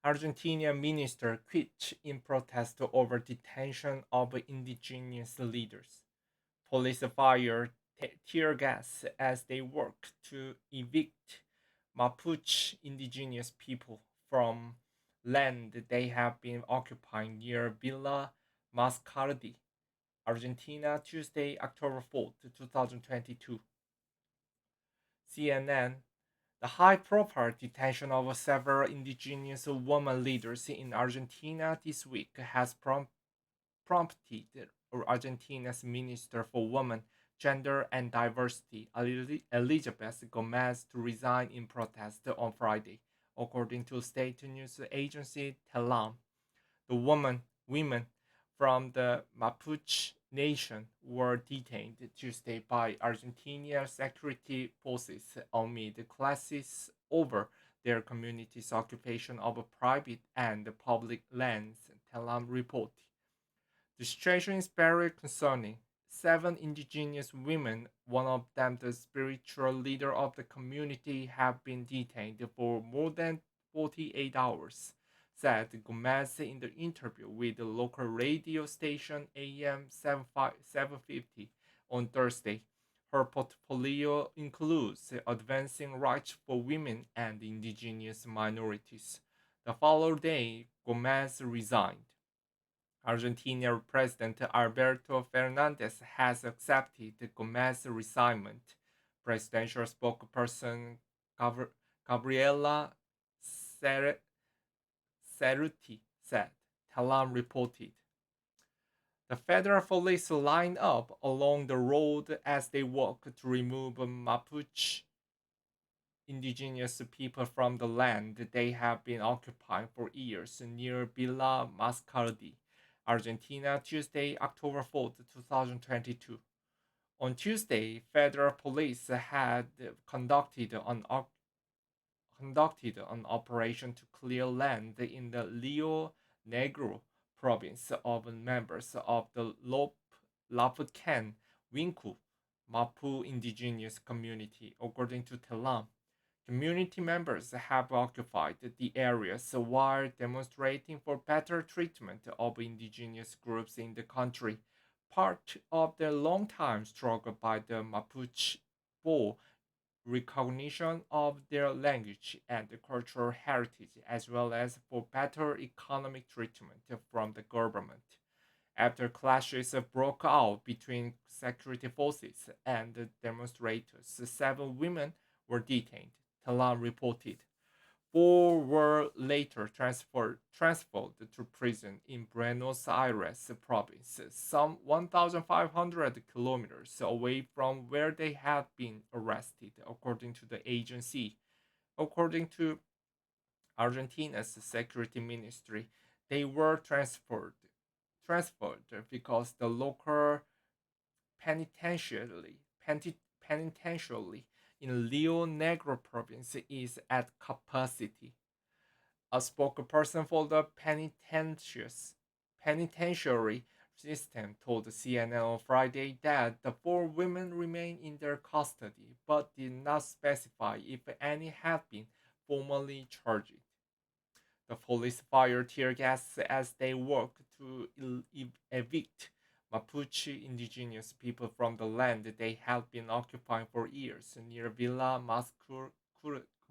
Argentinian minister quit in protest over detention of indigenous leaders. Police fired tear gas as they worked to evict Mapuche indigenous people from land they have been occupying near Villa Mascardi, Argentina, Tuesday, October 4th, 2022. CNN. The high profile detention of several indigenous women leaders in Argentina this week has prompted Argentina's Minister for Women, Gender and Diversity, Elizabeth Gomez, to resign in protest on Friday, according to state news agency TELAM. The women from the Mapuche nation were detained Tuesday by Argentinian security forces amid clashes over their community's occupation of private and public lands, Telam reported. The situation is very concerning. Seven indigenous women, one of them the spiritual leader of the community, have been detained for more than 48 hours, said Gomez in the interview with the local radio station AM 750 on Thursday. Her portfolio includes advancing rights for women and indigenous minorities. The following day, Gomez resigned. Argentina President Alberto Fernandez has accepted Gomez's resignment. Presidential spokesperson Gabriela Cerruti said, Talam reported. The federal police lined up along the road as they walked to remove Mapuche indigenous people from the land they have been occupying for years near Villa Mascardi, Argentina, Tuesday, October 4th, 2022. On Tuesday, federal police had conducted an operation to clear land in the Rio Negro province of members of the Lapucan Winku Mapu indigenous community, according to Telam. Community members have occupied the areas while demonstrating for better treatment of indigenous groups in the country, part of the long-time struggle by the Mapuche for recognition of their language and cultural heritage, as well as for better economic treatment from the government. After clashes broke out between security forces and demonstrators, seven women were detained, Talam reported. Four were later transferred to prison in Buenos Aires province, some 1,500 kilometers away from where they had been arrested, according to the agency. According to Argentina's security ministry, they were transferred because the local penitentiary in Rio Negro province is at capacity. A spokesperson for the penitentiary system told CNN on Friday that the four women remain in their custody, but did not specify if any have been formally charged. The police fired tear gas as they worked to evict Mapuche indigenous people from the land they had been occupying for years near Villa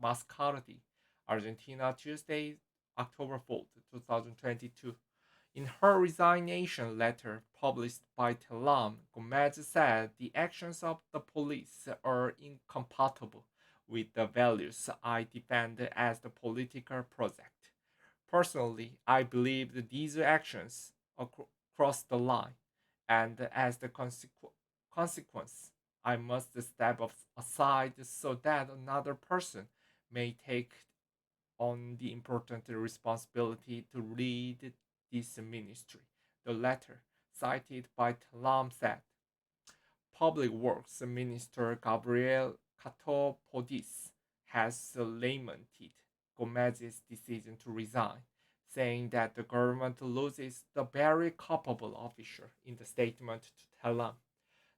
Mascardi, Argentina, Tuesday, October 4th, 2022. In her resignation letter published by Telam, Gomez said the actions of the police are incompatible with the values I defend as the political project. Personally, I believe that these actions cross the line, and as the consequence, I must step aside so that another person may take on the important responsibility to lead this ministry. The letter, cited by Talam, said. Public Works Minister Gabriel Catopodis has lamented Gomez's decision to resign, saying that the government loses the very capable officer. In the statement to Telam,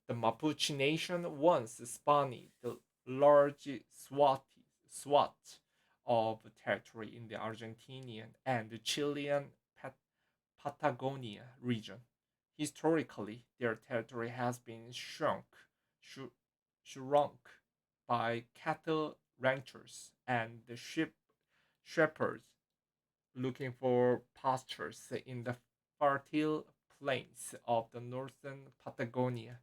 the Mapuche nation once spanned the large swath of territory in the Argentinian and the Chilean Patagonia region. Historically, their territory has been shrunk, shrunk by cattle ranchers and the shepherds looking for pastures in the fertile plains of the northern Patagonia.